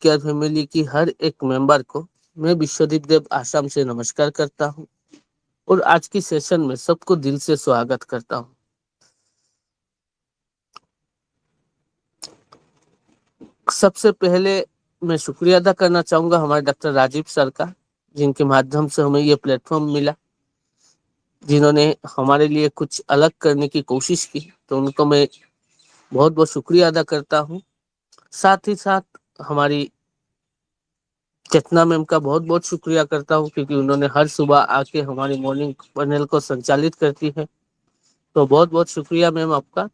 Care family की हर एक member को मैं विश्वदीप देव आसाम से नमस्कार करता हूं और आज की सेशन में सबको दिल से स्वागत करता हूं। सबसे पहले मैं शुक्रिया अदा करना चाहूंगा हमारे डॉक्टर राजीव सर का, जिनके माध्यम से हमें ये प्लेटफॉर्म मिला, जिन्होंने हमारे लिए कुछ अलग करने की कोशिश की, तो उनको मैं बहुत बहुत शुक्रिया अदा करता हूँ। साथ ही साथ हमारी चेतना मैम का बहुत बहुत शुक्रिया करता हूँ, क्योंकि उन्होंने हर सुबह आके हमारी मॉर्निंग पैनल को संचालित करती है। तो बहुत बहुत शुक्रिया मैम आपका।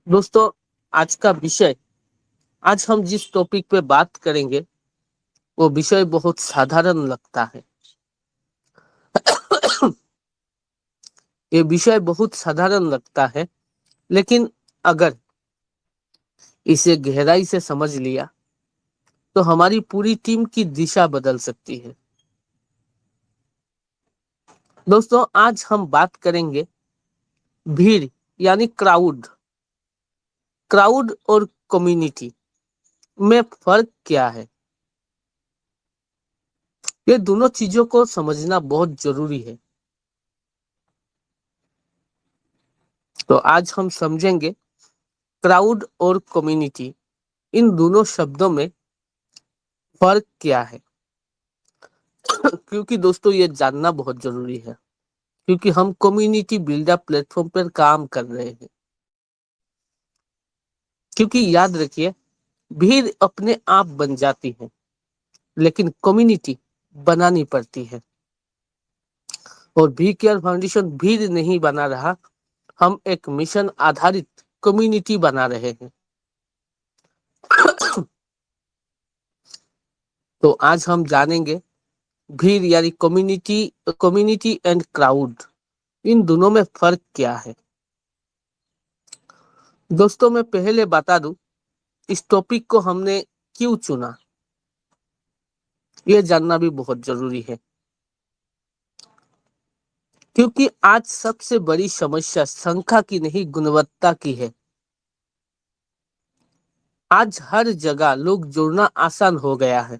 दोस्तों, आज का विषय, आज हम जिस टॉपिक पे बात करेंगे वो विषय बहुत साधारण लगता है। ये विषय बहुत साधारण लगता है, लेकिन अगर इसे गहराई से समझ लिया तो हमारी पूरी टीम की दिशा बदल सकती है। दोस्तों, आज हम बात करेंगे भीड़ यानी क्राउड। क्राउड और कम्युनिटी में फर्क क्या है, ये दोनों चीजों को समझना बहुत जरूरी है। तो आज हम समझेंगे क्राउड और कम्युनिटी, इन दोनों शब्दों में फर्क क्या है। क्योंकि दोस्तों ये जानना बहुत जरूरी है, क्योंकि हम कम्युनिटी बिल्डअप प्लेटफॉर्म पर काम कर रहे हैं। क्योंकि याद रखिए, भीड़ अपने आप बन जाती है, लेकिन कम्युनिटी बनानी पड़ती है। और भी केयर फाउंडेशन भीड़ नहीं बना रहा, हम एक मिशन आधारित कम्युनिटी बना रहे हैं। तो आज हम जानेंगे भीड़ यानी कम्युनिटी, कम्युनिटी एंड क्राउड, इन दोनों में फर्क क्या है। दोस्तों, मैं पहले बता दूं इस टॉपिक को हमने क्यों चुना, यह जानना भी बहुत जरूरी है। क्योंकि आज सबसे बड़ी समस्या संख्या की नहीं, गुणवत्ता की है। आज हर जगह लोग जुड़ना आसान हो गया है।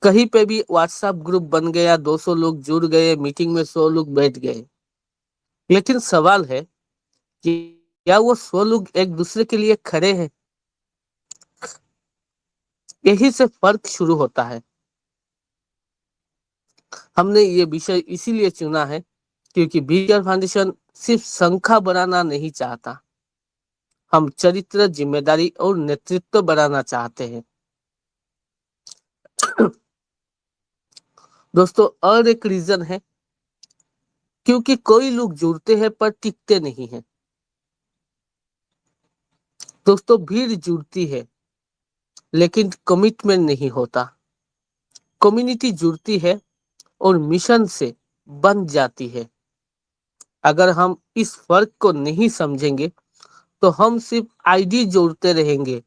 कहीं पे भी व्हाट्सएप ग्रुप बन गया, 200 लोग जुड़ गए, मीटिंग में 100 लोग बैठ गए। लेकिन सवाल है कि क्या वो 100 लोग एक दूसरे के लिए खड़े हैं। यही से फर्क शुरू होता है। हमने ये विषय इसीलिए चुना है क्योंकि बीकर फाउंडेशन सिर्फ संख्या बढ़ाना नहीं चाहता, हम चरित्र, जिम्मेदारी और नेतृत्व बढ़ाना चाहते हैं। दोस्तों, और एक रीजन है क्योंकि कोई लोग जुड़ते हैं पर टिकते नहीं हैं। दोस्तों, भीड़ जुड़ती है लेकिन कमिटमेंट नहीं होता। कम्युनिटी जुड़ती है और मिशन से बन जाती है। अगर हम इस फर्क को नहीं समझेंगे तो हम सिर्फ आईडी जोड़ते रहेंगे,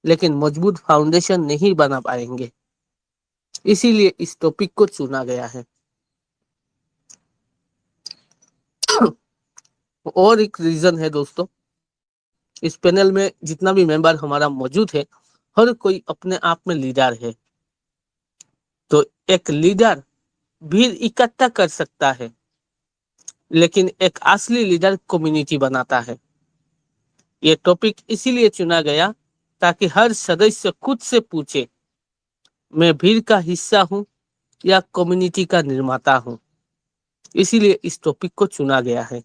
लेकिन मजबूत फाउंडेशन नहीं बना पाएंगे। इसीलिए इस टॉपिक को चुना गया है। और एक रीजन है दोस्तों, इस पैनल में जितना भी मेंबर हमारा मौजूद है, हर कोई अपने आप में लीडर है। तो एक लीडर भीड़ इकट्ठा कर सकता है, लेकिन एक असली लीडर कम्युनिटी बनाता है। ये टॉपिक इसीलिए चुना गया ताकि हर सदस्य खुद से पूछे, मैं भीड़ का हिस्सा हूं या कम्युनिटी का निर्माता हूं। इसीलिए इस टॉपिक को चुना गया है।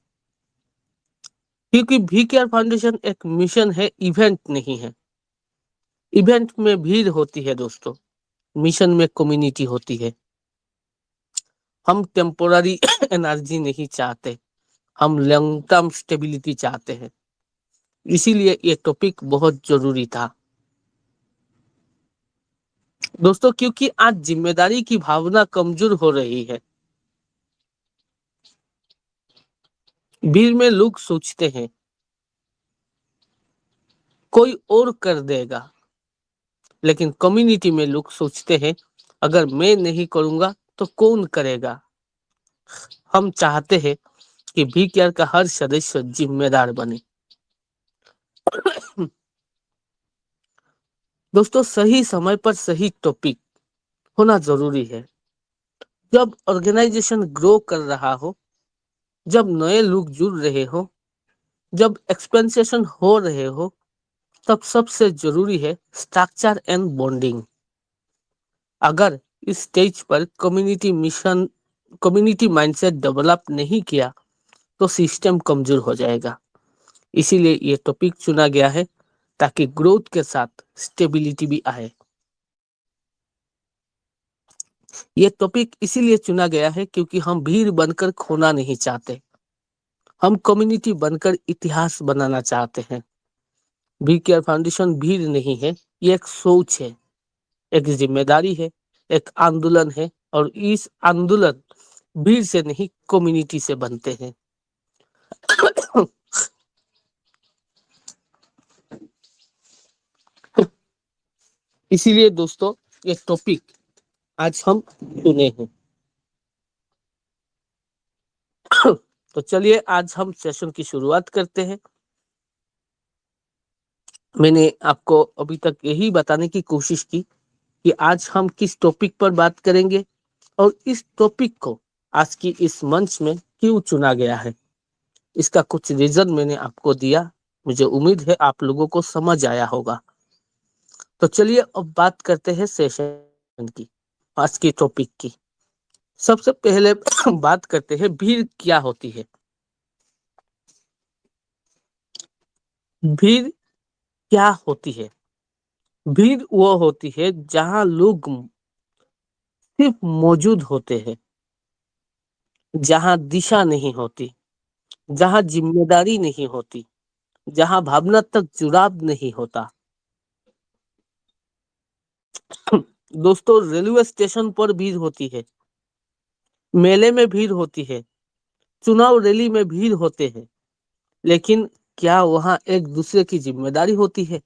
क्योंकि भी केयर फाउंडेशन एक मिशन है, इवेंट नहीं है। इवेंट में भीड़ होती है दोस्तों, मिशन में कम्युनिटी होती है। हम टेम्पोररी एनर्जी नहीं चाहते, हम लॉन्ग टर्म स्टेबिलिटी चाहते हैं। इसीलिए ये टॉपिक बहुत जरूरी था दोस्तों, क्योंकि आज जिम्मेदारी की भावना कमजोर हो रही है। भीड़ में लोग सोचते हैं कोई और कर देगा, लेकिन कम्युनिटी में लोग सोचते हैं अगर मैं नहीं करूंगा तो कौन करेगा। हम चाहते हैं कि भी केयर का हर सदस्य जिम्मेदार बने। दोस्तों, सही समय पर सही टॉपिक होना जरूरी है। जब ऑर्गेनाइजेशन ग्रो कर रहा हो, जब नए लोग जुड़ रहे हो, जब एक्सपेंसेशन हो रहे हो, तब सबसे जरूरी है स्ट्रक्चर एंड बॉन्डिंग। अगर इस स्टेज पर कम्युनिटी माइंडसेट डेवलप नहीं किया तो सिस्टम कमजोर हो जाएगा। इसीलिए ये टॉपिक चुना गया है ताकि ग्रोथ के साथ स्टेबिलिटी भी आए। ये टॉपिक इसीलिए चुना गया है क्योंकि हम भीड़ बनकर खोना नहीं चाहते, हम कम्युनिटी बनकर इतिहास बनाना चाहते हैं। वी केयर फाउंडेशन भीड़ नहीं है, ये एक सोच है, एक जिम्मेदारी है, एक आंदोलन है, और इस आंदोलन भीड़ से नहीं कम्युनिटी से बनते हैं। इसीलिए दोस्तों, ये टॉपिक आज हम चुने हैं। तो चलिए आज हम सेशन की शुरुआत करते हैं। मैंने आपको अभी तक यही बताने की कोशिश की कि आज हम किस टॉपिक पर बात करेंगे और इस टॉपिक को आज की इस मंच में क्यों चुना गया है। इसका कुछ रीजन मैंने आपको दिया, मुझे उम्मीद है आप लोगों को समझ आया होगा। तो चलिए अब बात करते हैं सेशन की, आज की टॉपिक की। सबसे पहले बात करते हैं भीड़ क्या होती है। भीड़ क्या होती है? भीड़ वो होती है जहां लोग सिर्फ मौजूद होते हैं, जहां दिशा नहीं होती, जहां जिम्मेदारी नहीं होती, जहां भावनात्मक जुड़ाव नहीं होता। दोस्तों, रेलवे स्टेशन पर भीड़ होती है, मेले में भीड़ होती है, चुनाव रैली में भीड़ होते हैं, लेकिन क्या वहां एक दूसरे की जिम्मेदारी होती है?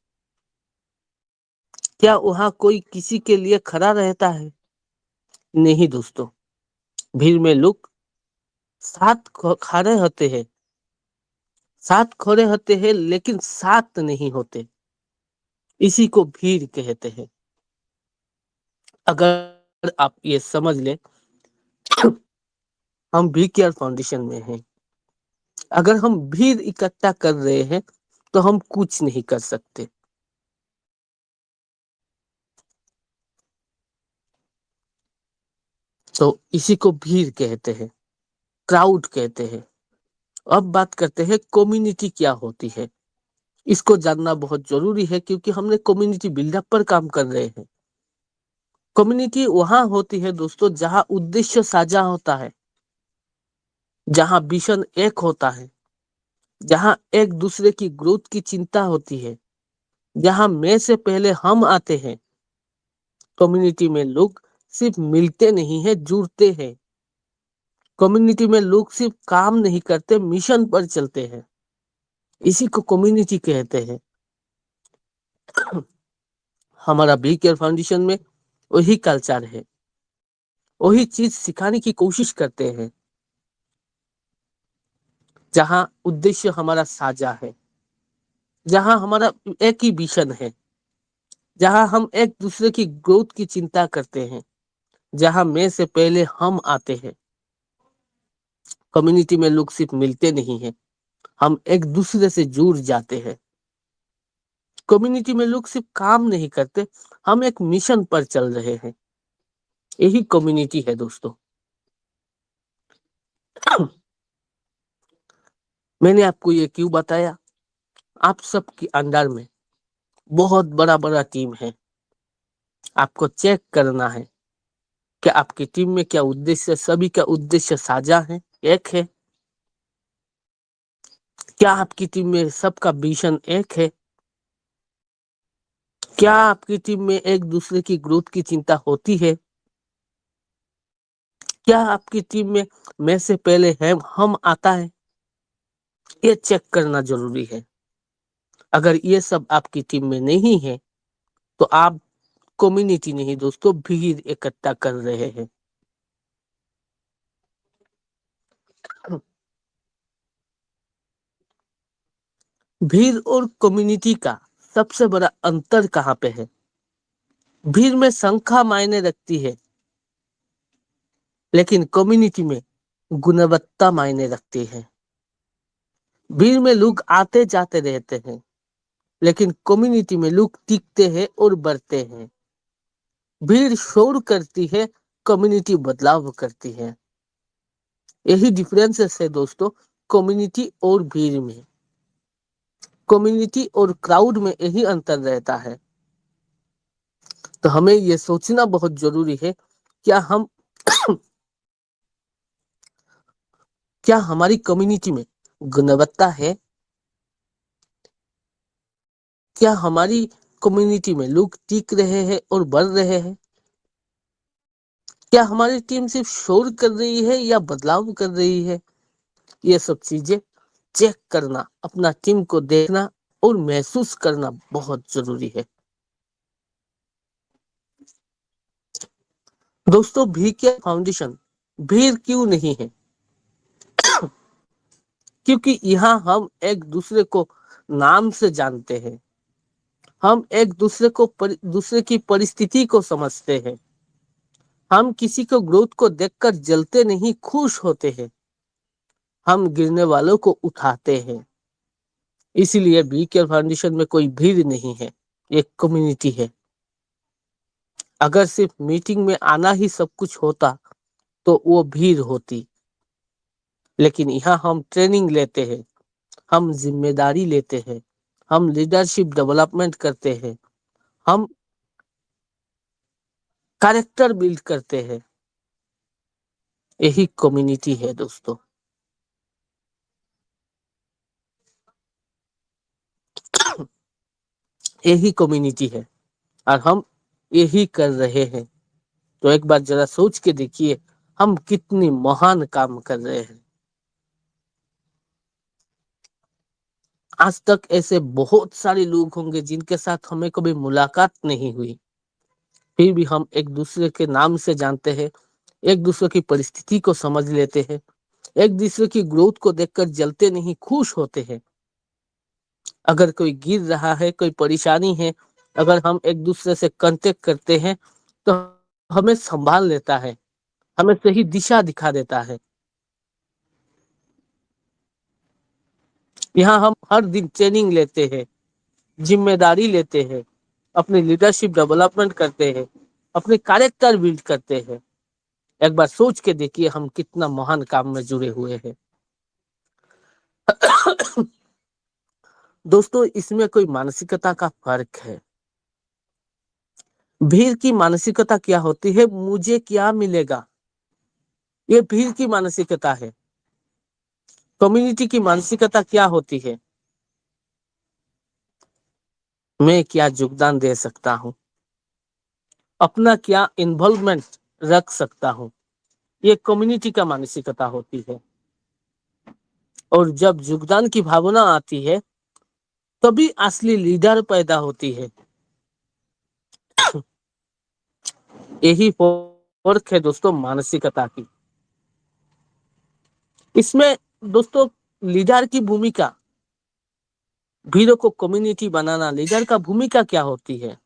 क्या वहां कोई किसी के लिए खड़ा रहता है? नहीं दोस्तों, भीड़ में लोग खड़े होते हैं, साथ खड़े होते हैं, लेकिन साथ नहीं होते। इसी को भीड़ कहते हैं। अगर आप ये समझ ले, हम भी केयर फाउंडेशन में हैं। अगर हम भीड़ इकट्ठा कर रहे हैं तो हम कुछ नहीं कर सकते। तो इसी को भीड़ कहते हैं, क्राउड कहते हैं। अब बात करते हैं कम्युनिटी क्या होती है। इसको जानना बहुत जरूरी है क्योंकि हमने कम्युनिटी बिल्डअप पर काम कर रहे हैं। कम्युनिटी वहां होती है दोस्तों जहां उद्देश्य साझा होता है, जहां विजन एक होता है, जहां एक दूसरे की ग्रोथ की चिंता होती है, जहां मैं से पहले हम आते हैं। कम्युनिटी में लोग सिर्फ मिलते नहीं है, जुड़ते हैं। कम्युनिटी में लोग सिर्फ काम नहीं करते, मिशन पर चलते हैं। इसी को कम्युनिटी कहते हैं। हमारा बी केयर फाउंडेशन में वही कल्चर है, वही चीज सिखाने की कोशिश करते हैं। जहां उद्देश्य हमारा साझा है, जहां हमारा एक ही विजन है, जहां हम एक दूसरे की ग्रोथ की चिंता करते हैं, जहां मैं से पहले हम आते हैं। कम्युनिटी में लोग सिर्फ मिलते नहीं हैं, हम एक दूसरे से जुड़ जाते हैं। कम्युनिटी में लोग सिर्फ काम नहीं करते, हम एक मिशन पर चल रहे हैं। यही कम्युनिटी है दोस्तों। मैंने आपको ये क्यों बताया? आप सबके अंडर में बहुत बड़ा बड़ा टीम है। आपको चेक करना है कि आपकी टीम में क्या उद्देश्य, सभी का उद्देश्य साझा है, एक है। क्या आपकी टीम में सबका विजन एक है? क्या आपकी टीम में एक दूसरे की ग्रोथ की चिंता होती है? क्या आपकी टीम में मैं से पहले है हम आता है? ये चेक करना जरूरी है। अगर ये सब आपकी टीम में नहीं है तो आप कम्युनिटी नहीं दोस्तों, भीड़ इकट्ठा कर रहे हैं। भीड़ और कम्युनिटी का सबसे बड़ा अंतर कहाँ पे है? भीड़ में संख्या मायने रखती है, लेकिन कम्युनिटी में गुणवत्ता मायने रखती है। भीड़ में लोग आते जाते रहते हैं, लेकिन कम्युनिटी में लोग टिकते हैं और बढ़ते हैं। भीड़ शोर करती है, कम्युनिटी बदलाव करती है। यही डिफरेंसेस है दोस्तों कम्युनिटी और भीड़ में। कम्युनिटी और क्राउड में यही अंतर रहता है। तो हमें ये सोचना बहुत जरूरी है, क्या हम क्या हमारी कम्युनिटी में गुणवत्ता है? क्या हमारी कम्युनिटी में लोग टिक रहे हैं और बढ़ रहे हैं? क्या हमारी टीम सिर्फ शोर कर रही है या बदलाव कर रही है? ये सब चीजें चेक करना, अपना टीम को देखना और महसूस करना बहुत जरूरी है। दोस्तों, भी क्या फाउंडेशन भीड़ क्यों नहीं है? क्योंकि यहाँ हम एक दूसरे को नाम से जानते हैं। हम एक दूसरे की परिस्थिति को समझते हैं। हम किसी को ग्रोथ को देखकर जलते नहीं, खुश होते हैं। हम गिरने वालों को उठाते हैं। इसीलिए बी केयर फाउंडेशन में कोई भीड़ नहीं है, एक कम्युनिटी है। अगर सिर्फ मीटिंग में आना ही सब कुछ होता तो वो भीड़ होती, लेकिन यहाँ हम ट्रेनिंग लेते हैं, हम जिम्मेदारी लेते हैं, हम लीडरशिप डेवलपमेंट करते हैं, हम कैरेक्टर बिल्ड करते हैं। यही कम्युनिटी है दोस्तों। यही कम्युनिटी है और हम यही कर रहे हैं। तो एक बार जरा सोच के देखिए, हम कितनी महान काम कर रहे हैं। आज तक ऐसे बहुत सारे लोग होंगे जिनके साथ हमें कभी मुलाकात नहीं हुई, फिर भी हम एक दूसरे के नाम से जानते हैं, एक दूसरे की परिस्थिति को समझ लेते हैं, एक दूसरे की ग्रोथ को देखकर जलते नहीं, खुश होते हैं। अगर कोई गिर रहा है, कोई परेशानी है, अगर हम एक दूसरे से कांटेक्ट करते हैं तो हमें संभाल लेता है, हमें सही दिशा दिखा देता है। यहाँ हम हर दिन ट्रेनिंग लेते हैं, जिम्मेदारी लेते हैं, अपनी लीडरशिप डेवलपमेंट करते हैं, अपने कैरेक्टर बिल्ड करते हैं। एक बार सोच के देखिए हम कितना महान काम में जुड़े हुए हैं। दोस्तों, इसमें कोई मानसिकता का फर्क है। भीड़ की मानसिकता क्या होती है? मुझे क्या मिलेगा, ये भीड़ की मानसिकता है। कम्युनिटी की मानसिकता क्या होती है? मैं क्या योगदान दे सकता हूँ, अपना क्या इन्वॉल्वमेंट रख सकता हूँ, ये कम्युनिटी का मानसिकता होती है। और जब योगदान की भावना आती है तभी असली लीडर पैदा होती है। यही फर्क है दोस्तों मानसिकता की। इसमें दोस्तों लीडर की भूमिका, भीड़ों को कम्युनिटी बनाना, लीडर का भूमिका क्या होती है?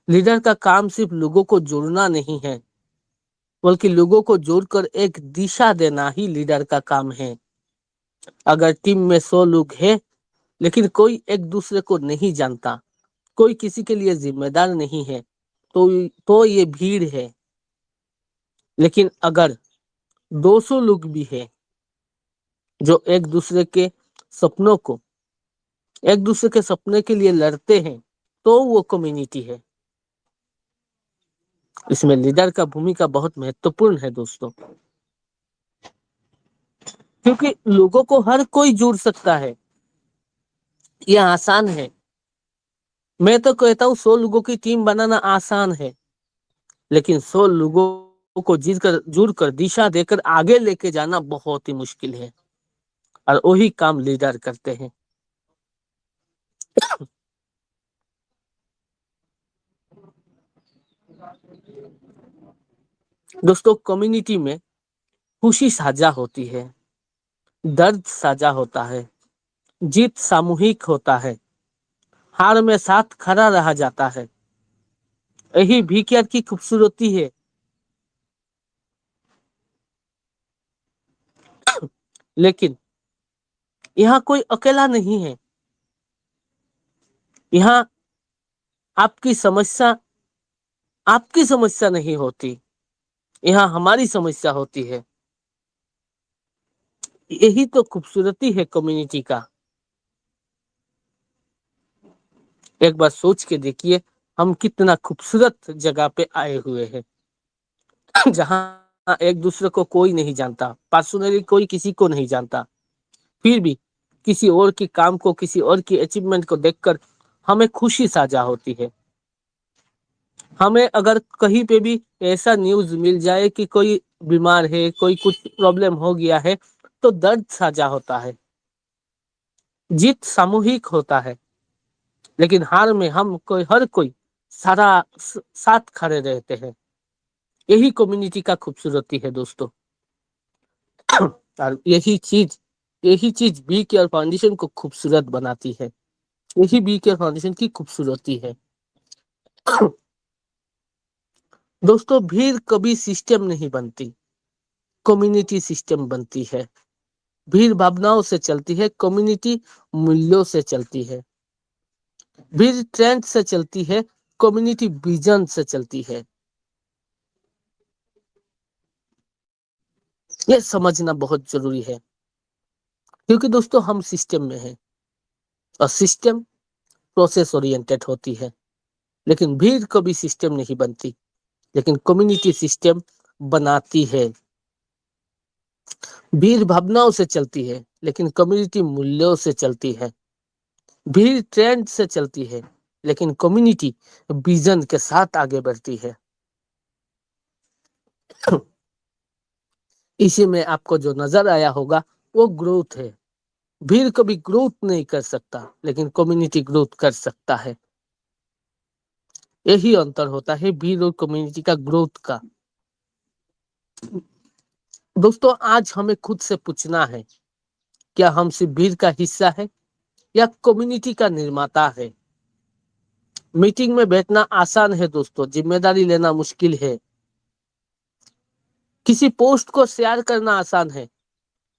लीडर का काम सिर्फ लोगों को जोड़ना नहीं है, बल्कि लोगों को जोड़कर एक दिशा देना ही लीडर का काम है। अगर टीम में 100 लोग हैं लेकिन कोई एक दूसरे को नहीं जानता, कोई किसी के लिए जिम्मेदार नहीं है, तो ये भीड़ है। लेकिन अगर 200 लोग भी हैं जो सपनों को एक दूसरे के सपने के लिए लड़ते हैं, तो वो कम्युनिटी है। इसमें लीडर का भूमिका बहुत महत्वपूर्ण है दोस्तों, क्योंकि लोगों को हर कोई जुड़ सकता है, ये आसान है। मैं तो कहता हूँ 100 लोगों की टीम बनाना आसान है, लेकिन 100 लोगों को जुड़ कर दिशा देकर आगे लेके जाना बहुत ही मुश्किल है, और वही काम लीडर करते हैं। दोस्तों, कम्युनिटी में खुशी साझा होती है, दर्द साझा होता है, जीत सामूहिक होता है, हार में साथ खड़ा रहा जाता है। यही भीकर की खूबसूरती है। लेकिन यहाँ कोई अकेला नहीं है। यहाँ आपकी समस्या आपकी समस्या नहीं होती, यहाँ हमारी समस्या होती है। यही तो खूबसूरती है कम्युनिटी का। एक बार सोच के देखिए, हम कितना खूबसूरत जगह पे आए हुए हैं जहां एक दूसरे को कोई नहीं जानता, पर्सनली कोई किसी को नहीं जानता, फिर भी किसी और की काम को, किसी और की अचीवमेंट को देखकर हमें खुशी साझा होती है। हमें अगर कहीं पे भी ऐसा न्यूज मिल जाए कि कोई बीमार है, कोई कुछ प्रॉब्लम हो गया है, तो दर्द साझा होता है। जीत सामूहिक होता है, लेकिन हार में हम कोई हर कोई सारा साथ खड़े रहते हैं। यही कम्युनिटी का खूबसूरती है दोस्तों। और यही चीज बी केयर फाउंडेशन को खूबसूरत बनाती है। यही बी केयर फाउंडेशन की खूबसूरती है। दोस्तों, भीड़ कभी सिस्टम नहीं बनती, कम्युनिटी सिस्टम बनती है। भीड़ भावनाओं से चलती है, कम्युनिटी मूल्यों से चलती है। भीड़ ट्रेंड से चलती है, कम्युनिटी विजन से चलती है। ये समझना बहुत जरूरी है, क्योंकि दोस्तों हम सिस्टम में हैं और सिस्टम प्रोसेस ओरिएंटेड होती है। लेकिन भीड़ कभी सिस्टम नहीं बनती, लेकिन कम्युनिटी सिस्टम बनाती है। भीड़ भावनाओं से चलती है, लेकिन कम्युनिटी मूल्यों से चलती है। भीड़ ट्रेंड से चलती है, लेकिन कम्युनिटी विजन के साथ आगे बढ़ती है। इसी में आपको जो नजर आया होगा वो ग्रोथ है। भीड़ कभी ग्रोथ नहीं कर सकता, लेकिन कम्युनिटी ग्रोथ कर सकता है। यही अंतर होता है भीड़ और कम्युनिटी का ग्रोथ का। दोस्तों, आज हमें खुद से पूछना है, क्या हम सिर्फ भीड़ का हिस्सा है या कम्युनिटी का निर्माता है। मीटिंग में बैठना आसान है दोस्तों, जिम्मेदारी लेना मुश्किल है। किसी पोस्ट को शेयर करना आसान है,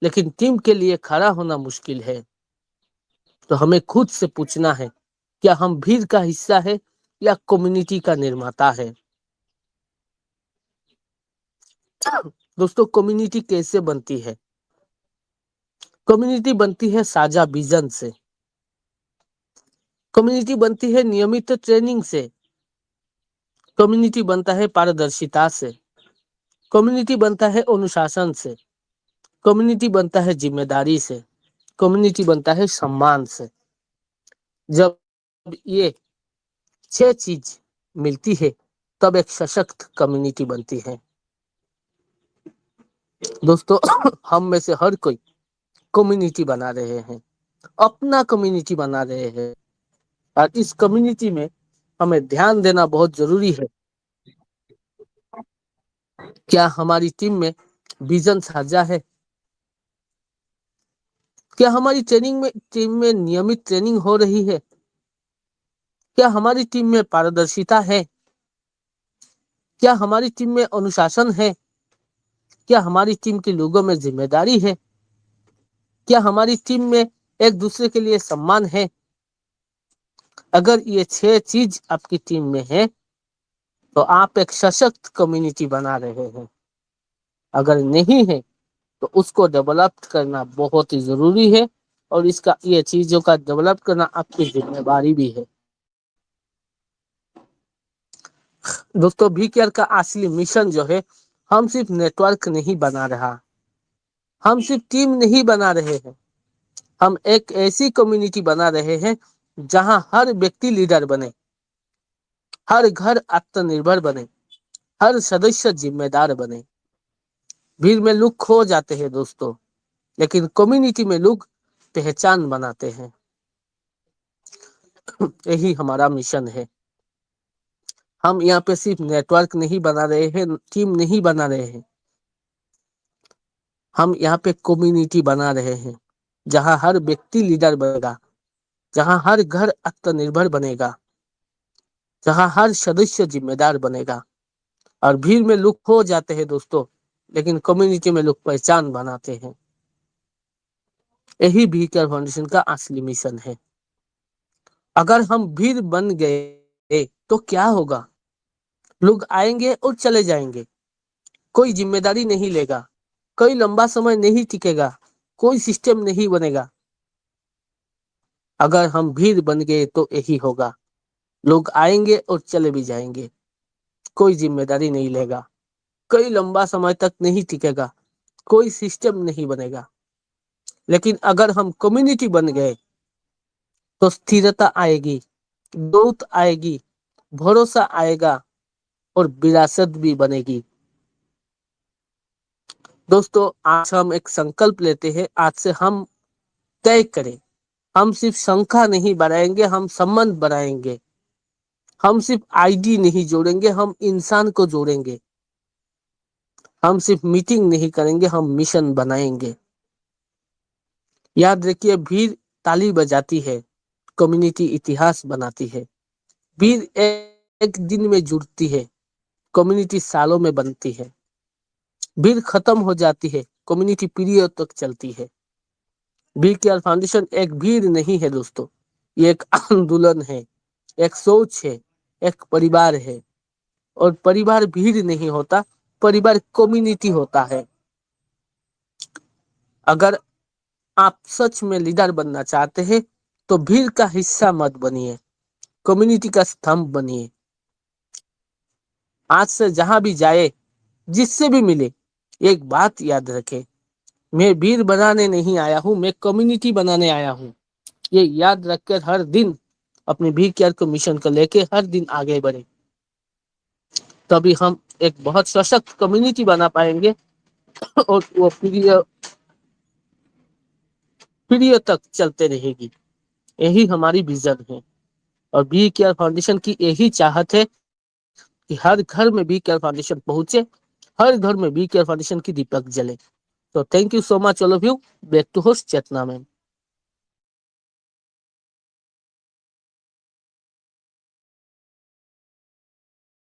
लेकिन टीम के लिए खड़ा होना मुश्किल है। तो हमें खुद से पूछना है, क्या हम भीड़ का हिस्सा है या कम्युनिटी का निर्माता है। दोस्तों, कम्युनिटी कैसे बनती है। कम्युनिटी बनती है साझा विजन से। कम्युनिटी बनती है नियमित ट्रेनिंग से। कम्युनिटी बनता है पारदर्शिता से। कम्युनिटी बनता है अनुशासन से। कम्युनिटी बनता है जिम्मेदारी से। कम्युनिटी बनता है सम्मान से। जब ये छह चीज मिलती है, तब एक सशक्त कम्युनिटी बनती है। दोस्तों, हम में से हर कोई कम्युनिटी बना रहे हैं, अपना कम्युनिटी बना रहे हैं। और इस कम्युनिटी में हमें ध्यान देना बहुत जरूरी है। क्या हमारी टीम में विजन साझा है। क्या हमारी टीम में नियमित ट्रेनिंग हो रही है। क्या हमारी टीम में पारदर्शिता है। क्या हमारी टीम में अनुशासन है। क्या हमारी टीम के लोगों में जिम्मेदारी है। क्या हमारी टीम में एक दूसरे के लिए सम्मान है। अगर ये छह चीज आपकी टीम में है, तो आप एक सशक्त कम्युनिटी बना रहे हैं। अगर नहीं है, तो उसको डेवलप करना बहुत ही जरूरी है, और इसका ये चीजों का डेवलप करना आपकी जिम्मेदारी भी है। दोस्तों, वी केयर का असली मिशन जो है, हम सिर्फ नेटवर्क नहीं बना रहा, हम सिर्फ टीम नहीं बना रहे हैं, हम एक ऐसी कम्युनिटी बना रहे हैं जहां हर व्यक्ति लीडर बने, हर घर आत्मनिर्भर बने, हर सदस्य जिम्मेदार बने। भीड़ में लोग खो जाते हैं दोस्तों, लेकिन कम्युनिटी में लोग पहचान बनाते हैं। यही हमारा मिशन है। हम यहाँ पे सिर्फ नेटवर्क नहीं बना रहे हैं, टीम नहीं बना रहे हैं, हम यहाँ पे कम्युनिटी बना रहे हैं। जहां हर व्यक्ति लीडर बनेगा, जहां हर घर आत्मनिर्भर बनेगा, जहां हर सदस्य जिम्मेदार बनेगा। और भीड़ में लोग खो जाते हैं दोस्तों, लेकिन कम्युनिटी में लोग पहचान बनाते हैं। यही बी केयर फाउंडेशन का असली मिशन है। अगर हम भीड़ बन गए तो क्या होगा? लोग आएंगे और चले जाएंगे, कोई जिम्मेदारी नहीं लेगा, कोई लंबा समय नहीं टिकेगा, कोई सिस्टम नहीं बनेगा। अगर हम भीड़ बन गए तो यही होगा, लोग आएंगे और चले भी जाएंगे, कोई जिम्मेदारी नहीं लेगा, कोई लंबा समय तक नहीं टिकेगा, कोई सिस्टम नहीं बनेगा। लेकिन अगर हम कम्युनिटी बन गए तो स्थिरता आएगी, ग्रोथ आएगी, भरोसा आएगा और विरासत भी बनेगी। दोस्तों, आज हम एक संकल्प लेते हैं। आज से हम तय करें, हम सिर्फ संख्या नहीं बढ़ाएंगे, हम संबंध बढ़ाएंगे। हम सिर्फ आईडी नहीं जोड़ेंगे, हम इंसान को जोड़ेंगे। हम सिर्फ मीटिंग नहीं करेंगे, हम मिशन बनाएंगे। याद रखिए, भीड़ ताली बजाती है, कम्युनिटी इतिहास बनाती है। भीड़ एक दिन में जुड़ती है, कम्युनिटी सालों में बनती है। भीड़ खत्म हो जाती है, कम्युनिटी पीढ़ियों तक चलती है। बी केयर फाउंडेशन एक भीड़ नहीं है दोस्तों, ये एक आंदोलन है, एक सोच है, एक परिवार है। और परिवार भीड़ नहीं होता, परिवार कम्युनिटी होता है। अगर आप सच में लीडर बनना चाहते हैं तो भीड़ का हिस्सा मत बनिए, कम्युनिटी का स्तंभ बनिए। आज से जहां भी जाए, जिससे भी मिले, एक बात याद रखें, मैं भीड़ बनाने नहीं आया हूं, मैं कम्युनिटी बनाने आया हूं। ये याद रखकर हर दिन अपने भी केयर को मिशन को लेके हर दिन आगे बढ़े, तभी हम एक बहुत सशक्त कम्युनिटी बना पाएंगे और वो पीढ़ियों तक चलते रहेगी। यही हमारी विजन है और बी केयर फाउंडेशन की यही चाहत है कि हर घर में बी केयर फाउंडेशन पहुंचे, हर घर में बी केयर फाउंडेशन की दीपक जले। तो thank you so much all of you. Back to host Chetna ma'am.